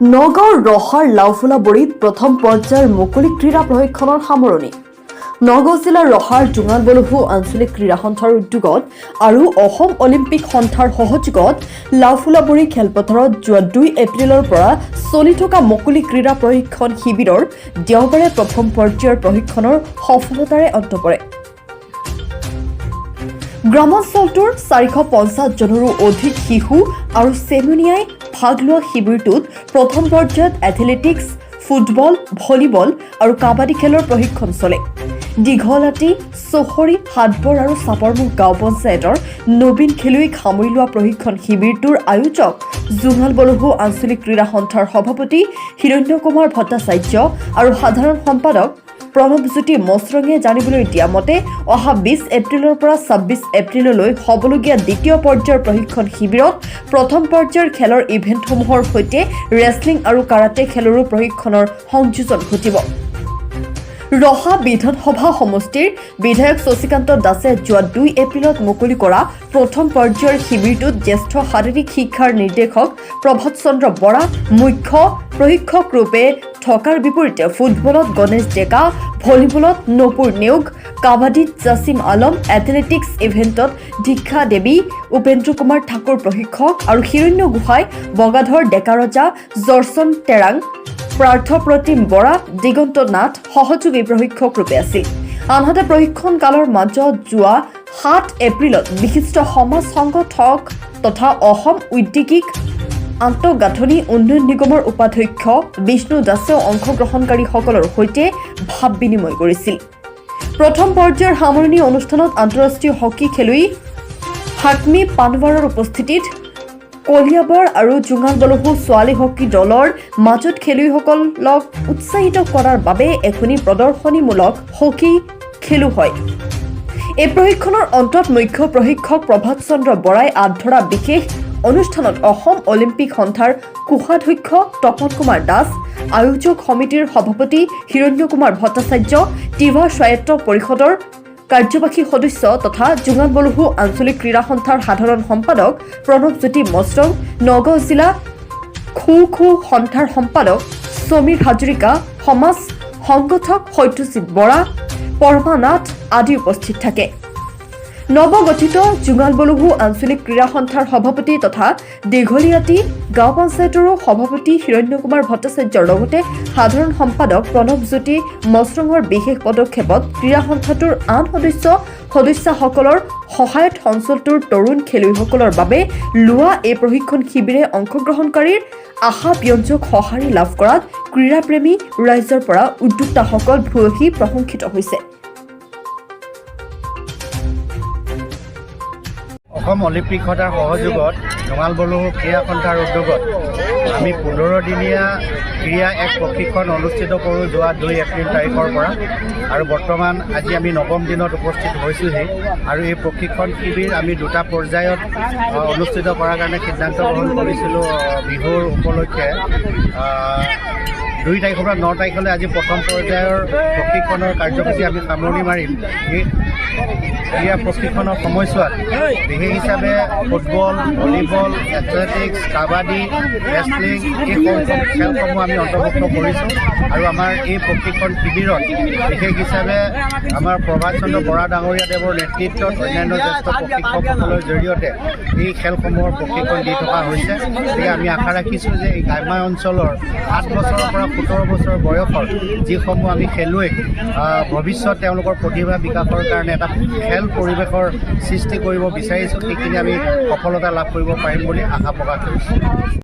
নগাঁৱৰ ৰহাৰ লাওফুলাবৰীত প্ৰথম পৰ্যায়ৰ মুকলি ক্ৰীড়া প্ৰশিক্ষণৰ সামৰণি। নগাঁও জিলাৰ ৰহাৰ জোঙাল বলহু আঞ্চলিক ক্ৰীড়া সন্থাৰ উদ্যোগত আৰু অসম অলিম্পিক সন্থাৰ সহযোগত লাওফুলাবৰী খেলপথাৰত যোৱা 2 এপ্ৰিলৰ পৰা চলি থকা মুকলি ক্ৰীড়া প্ৰশিক্ষণ শিবিৰৰ দেওবাৰে প্ৰথম পৰ্যায়ৰ প্ৰশিক্ষণৰ সফলতাৰে অন্ত পৰে। গ্ৰামাঞ্চলটোৰ 450 জনৰো অধিক শিশু আৰু চেমনীয়াই ভাগ লোৱা শিবিৰটোত প্ৰথম পৰ্যায়ত এথলেটিক্স, ফুটবল, ভলীবল আৰু কাবাডী খেলৰ প্ৰশিক্ষণ চলে। দীঘলাটি, চহৰী, হাটবৰ আৰু চাপৰমুখ গাঁও পঞ্চায়তৰ নবীন খেলুৱৈক সামৰি লোৱা প্ৰশিক্ষণ শিবিৰটোৰ আয়োজক জোঙাল বলহু আঞ্চলিক ক্ৰীড়া সন্থাৰ সভাপতি হিৰণ্য কুমাৰ ভট্টাচাৰ্য আৰু সাধাৰণ সম্পাদক প্ৰণৱজ্যোতি মছৰঙে জানিবলৈ দিয়া মতে অহা 20 এপ্ৰিলৰ পৰা 26 এপ্ৰিললৈ হ'বলগীয়া দ্বিতীয় পৰ্যায়ৰ প্ৰশিক্ষণ শিবিৰত প্ৰথম পৰ্যায়ৰ খেলৰ ইভেণ্টসমূহৰ সৈতে ৰেছলিং আৰু কাৰাটে খেলৰো প্ৰশিক্ষণৰ সংযোজন ঘটিব। ৰহা বিধানসভা সমষ্টিৰ বিধায়ক শশীকান্ত দাসে যোৱা 2 এপ্ৰিলত মুকলি কৰা প্ৰথম পৰ্যায়ৰ শিবিৰটোত জ্যেষ্ঠ শাৰীৰিক শিক্ষাৰ নিৰ্দেশক প্ৰভাত চন্দ্ৰ বৰা মুখ্য প্ৰশিক্ষক ৰূপে থকাৰ বিপৰীতে ফুটবলত গণেশ ডেকা, ভলীবলত নপুৰ নেওগ, কাবাডীত জাছিম আলম, এথলেটিক্স ইভেণ্টত দীক্ষা দেৱী, উপেন্দ্ৰ কুমাৰ ঠাকুৰ প্ৰশিক্ষক আৰু হিৰণ্য গোহাঁই, বগাধৰ ডেকাৰজা, জৰ্চন টেৰাং, পাৰ্থপ্ৰতিম বৰা, দিগন্ত নাথ সহযোগী প্ৰশিক্ষক ৰূপে আছিল। আনহাতে প্ৰশিক্ষণ কালৰ মাজত যোৱা 7 এপ্ৰিলত বিশিষ্ট সমাজ সংগঠক তথা অসম ঔদ্যোগিক আন্তঃগাঁথনি উন্নয়ন নিগমৰ উপাধ্যক্ষ বিষ্ণু দাসেও অংশগ্ৰহণকাৰীসকলৰ সৈতে ভাৱ বিনিময় কৰিছিল। প্ৰথম পৰ্যায়ৰ সামৰণি অনুষ্ঠানত আন্তঃৰাষ্ট্ৰীয় হকী খেলুৱৈ হাকমি পানৱাৰৰ উপস্থিতিত কলিয়াবৰ আৰু জোঙাল বলহু ছোৱালী হকী দলৰ মাজত খেলুৱৈসকলক উৎসাহিত কৰাৰ বাবে এখনি প্ৰদৰ্শনীমূলক হকী খেলো হয়। এই প্ৰশিক্ষণৰ অন্তত মুখ্য প্ৰশিক্ষক প্ৰভাত চন্দ্ৰ বৰাই আঁত ধৰা বিশেষ অনুষ্ঠানত অসম অলিম্পিক সন্থাৰ কোষাধ্যক্ষ তপন কুমাৰ দাস, আয়োজক সমিতিৰ সভাপতি হিৰণ্য কুমাৰ ভট্টাচাৰ্য, টিভা স্বায়ত্ত পৰিষদৰ কাৰ্যবাহী সদস্য তথা জোঙাল বলহু আঞ্চলিক ক্ৰীড়া সন্থাৰ সাধাৰণ সম্পাদক প্ৰণৱজ্যোতি মছৰং, নগাঁও জিলা খো সন্থাৰ সম্পাদক সমীৰ হাজৰিকা, সমাজ সংগঠক সত্যজিৎ বৰা, পৰমা নাথ আদি উপস্থিত থাকে। নৱগঠিত জোঙাল বলহু আঞ্চলিক ক্ৰীড়া সন্থাৰ সভাপতি তথা দীঘলীয়াটি গাঁও পঞ্চায়তৰো সভাপতি হিৰণ্য কুমাৰ ভট্টাচাৰ্যৰ লগতে সাধাৰণ সম্পাদক প্ৰণৱজ্যোতি মছৰঙৰ বিশেষ পদক্ষেপত ক্ৰীড়া সন্থাটোৰ আন সদস্যসকলৰ সহায়ত অঞ্চলটোৰ তৰুণ খেলুৱৈসকলৰ বাবে লোৱা এই প্ৰশিক্ষণ শিবিৰে অংশগ্ৰহণকাৰীৰ আশাব্যঞ্জক সঁহাৰি লাভ কৰাত ক্ৰীড়াপ্ৰেমী ৰাইজৰ পৰা উদ্যোক্তাসকল ভূয়সী প্ৰশংসিত হৈছে। অসম অলিম্পিক সন্থাৰ সহযোগত জোঙাল বলহু ক্ৰীড়া সন্থাৰ উদ্যোগত আমি 15 দিনীয়া ক্ৰীড়া এক প্ৰশিক্ষণ অনুষ্ঠিত কৰোঁ যোৱা 2 এপ্ৰিল তাৰিখৰ পৰা আৰু বৰ্তমান আজি আমি 9ম দিনত উপস্থিত হৈছোঁহি আৰু এই প্ৰশিক্ষণ শিবিৰ আমি 2টা পৰ্যায়ত অনুষ্ঠিত কৰাৰ কাৰণে সিদ্ধান্ত গ্ৰহণ কৰিছিলোঁ। বিহুৰ উপলক্ষে 2 তাৰিখৰ পৰা 9 তাৰিখলৈ আজি প্ৰথম পৰ্যায়ৰ প্ৰশিক্ষণৰ কাৰ্যসূচী আমি সামৰণি মাৰিম। এই ক্ৰীড়া প্ৰশিক্ষণৰ সময়ছোৱাত বিশেষ হিচাপে football, volleyball, athletics, kabaddi, wrestling এই খেলসমূহ আমি অন্তৰ্ভুক্ত কৰিছোঁ আৰু আমাৰ এই প্ৰশিক্ষণ শিবিৰত বিশেষ হিচাপে আমাৰ প্ৰভাত চন্দ্ৰ বৰা ডাঙৰীয়া দেৱৰ নেতৃত্বত অন্যান্য জ্যেষ্ঠ প্ৰশিক্ষকসকলৰ জৰিয়তে এই খেলসমূহৰ প্ৰশিক্ষণ দি থকা হৈছে। গতিকে আমি আশা ৰাখিছোঁ যে এই গ্ৰাম্য অঞ্চলৰ 8 বছৰৰ পৰা 17 বছৰ বয়সৰ যিসমূহ আমি খেলুৱৈক ভৱিষ্যত তেওঁলোকৰ প্ৰতিভা বিকাশৰ কাৰণে এটা খেল পৰিৱেশৰ সৃষ্টি কৰিব বিচাৰিছোঁ, সেইখিনি আমি সফলতা লাভ কৰিব পাৰিম বুলি আশা প্ৰকাশ কৰিছোঁ।